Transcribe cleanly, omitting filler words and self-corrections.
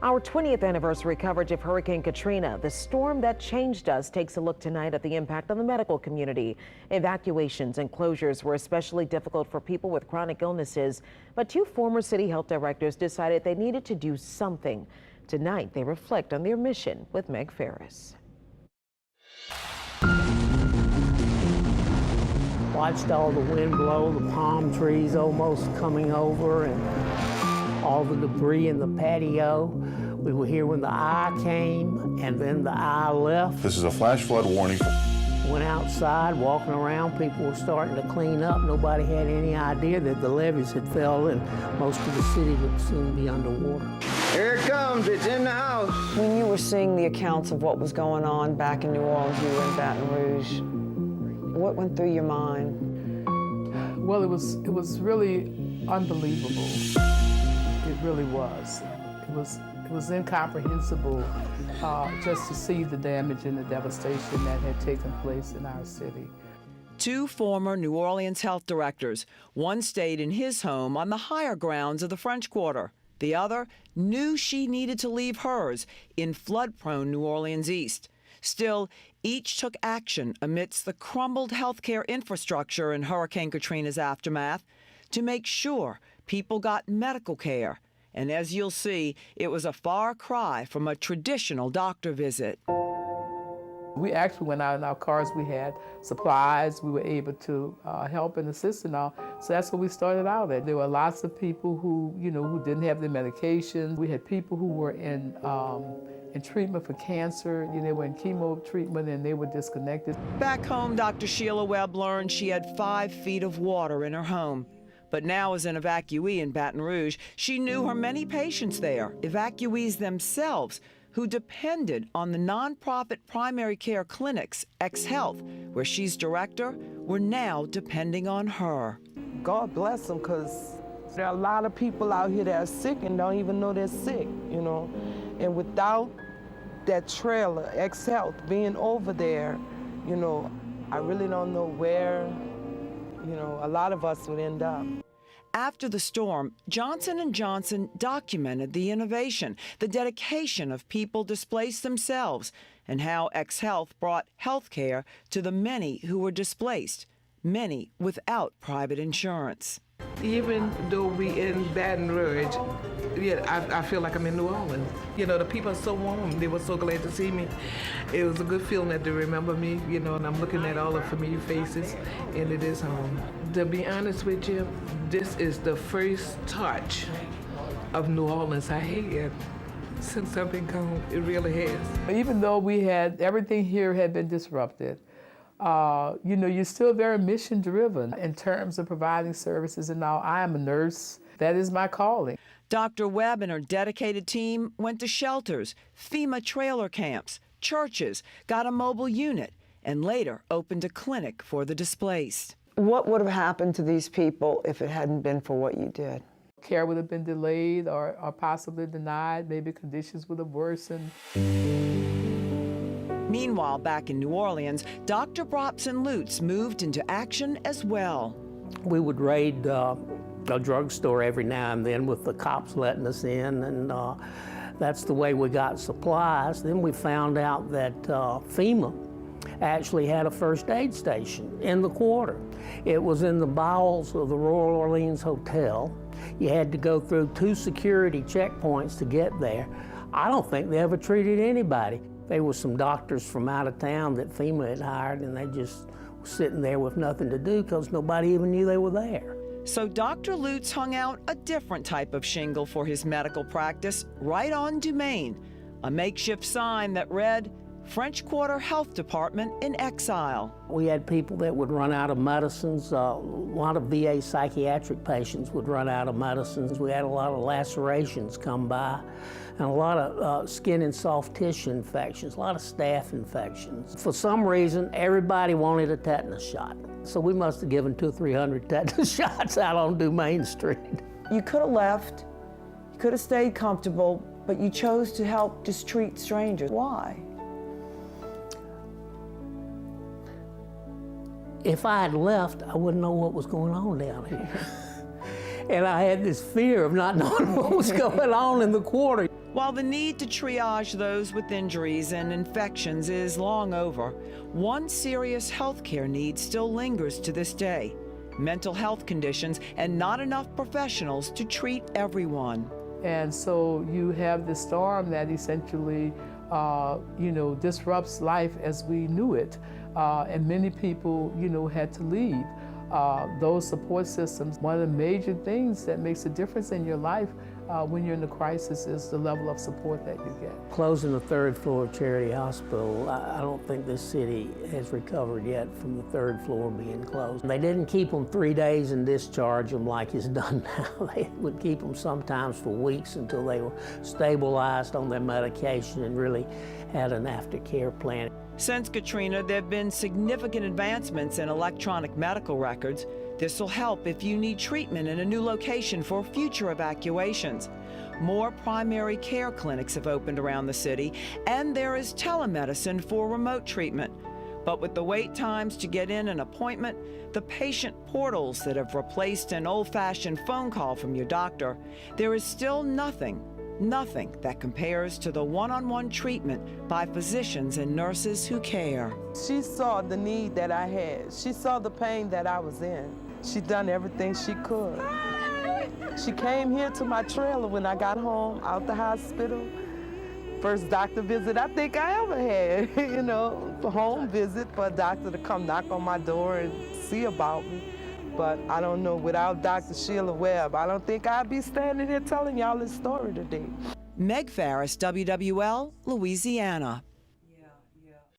Our 20th anniversary coverage of Hurricane Katrina, the storm that changed us, takes a look tonight at the impact on the medical community. Evacuations and closures were especially difficult for people with chronic illnesses, but two former city health directors decided they needed to do something. Tonight, they reflect on their mission with Meg Ferris. Watched all the wind blow, the palm trees almost coming over, and all the debris in the patio. We were here when the eye came, and then the eye left. This is a flash flood warning. Went outside, walking around, people were starting to clean up. Nobody had any idea that the levees had fell and most of the city would soon be underwater. Here it comes, it's in the house. When you were seeing the accounts of what was going on back in New Orleans, you were in Baton Rouge, what went through your mind? Well, it was really unbelievable. It really was. It was incomprehensible just to see the damage and the devastation that had taken place in our city. Two former New Orleans health directors. One stayed in his home on the higher grounds of the French Quarter. The other knew she needed to leave hers in flood-prone New Orleans East. Still, each took action amidst the crumbled healthcare infrastructure in Hurricane Katrina's aftermath to make sure people got medical care. And as you'll see, it was a far cry from a traditional doctor visit. We actually went out in our cars. We had supplies. We were able to help and assist and all. So that's what we started out at. There were lots of people who, who didn't have their medication. We had people who were in treatment for cancer. They were in chemo treatment and they were disconnected. Back home, Dr. Sheila Webb learned she had 5 feet of water in her home. But now, as an evacuee in Baton Rouge, she knew her many patients there, evacuees themselves, who depended on the nonprofit primary care clinics, X-Health, where she's director, were now depending on her. God bless them, because there are a lot of people out here that are sick and don't even know they're sick, And without that trailer, X-Health, being over there, I really don't know where, a lot of us would end up. After the storm, Johnson & Johnson documented the innovation, the dedication of people displaced themselves, and how X-Health brought health care to the many who were displaced, many without private insurance. Even though we in Baton Rouge, I feel like I'm in New Orleans. The people are so warm. They were so glad to see me. It was a good feeling that they remember me, and I'm looking at all the familiar faces, and it is home. To be honest with you, this is the first touch of New Orleans I had since I've been gone. It really has. Even though everything here had been disrupted, you're still very mission-driven in terms of providing services and all. I am a nurse. That is my calling. Dr. Webb and her dedicated team went to shelters, FEMA trailer camps, churches, got a mobile unit, and later opened a clinic for the displaced. What would have happened to these people if it hadn't been for what you did? Care would have been delayed or possibly denied. Maybe conditions would have worsened. Meanwhile, back in New Orleans, Dr. Bropson Lutz moved into action as well. We would raid a drugstore every now and then with the cops letting us in, and that's the way we got supplies. Then we found out that FEMA actually had a first aid station in the quarter. It was in the bowels of the Royal Orleans Hotel. You had to go through 2 security checkpoints to get there. I don't think they ever treated anybody. There were some doctors from out of town that FEMA had hired, and they just were sitting there with nothing to do because nobody even knew they were there. So Dr. Lutz hung out a different type of shingle for his medical practice right on Dumaine, a makeshift sign that read, French Quarter Health Department in Exile. We had people that would run out of medicines. A lot of VA psychiatric patients would run out of medicines. We had a lot of lacerations come by, and a lot of skin and soft tissue infections, a lot of staph infections. For some reason, everybody wanted a tetanus shot. So we must have given 200 or 300 tetanus shots out on Dumaine Street. You could have left, you could have stayed comfortable, but you chose to help just treat strangers. Why? If I had left, I wouldn't know what was going on down here. and I had this fear of not knowing what was going on in the quarter. While the need to triage those with injuries and infections is long over, one serious health care need still lingers to this day: mental health conditions and not enough professionals to treat everyone. And so you have this storm that essentially, disrupts life as we knew it. And many people, had to leave. Those support systems, one of the major things that makes a difference in your life when you're in a crisis is the level of support that you get. Closing the third floor of Charity Hospital, I don't think this city has recovered yet from the third floor being closed. They didn't keep them 3 days and discharge them like it's done now. They would keep them sometimes for weeks until they were stabilized on their medication and really had an aftercare plan. Since Katrina, there have been significant advancements in electronic medical records. This will help if you need treatment in a new location for future evacuations. More primary care clinics have opened around the city, and there is telemedicine for remote treatment. But with the wait times to get in an appointment, the patient portals that have replaced an old-fashioned phone call from your doctor, there is still nothing that compares to the one-on-one treatment by physicians and nurses who care. She saw the need that I had. She saw the pain that I was in. She done everything she could. She came here to my trailer when I got home out the hospital. First doctor visit I think I ever had, a home visit for a doctor to come knock on my door and see about me. But I don't know, without Dr. Sheila Webb, I don't think I'd be standing here telling y'all this story today. Meg Farris, WWL, Louisiana.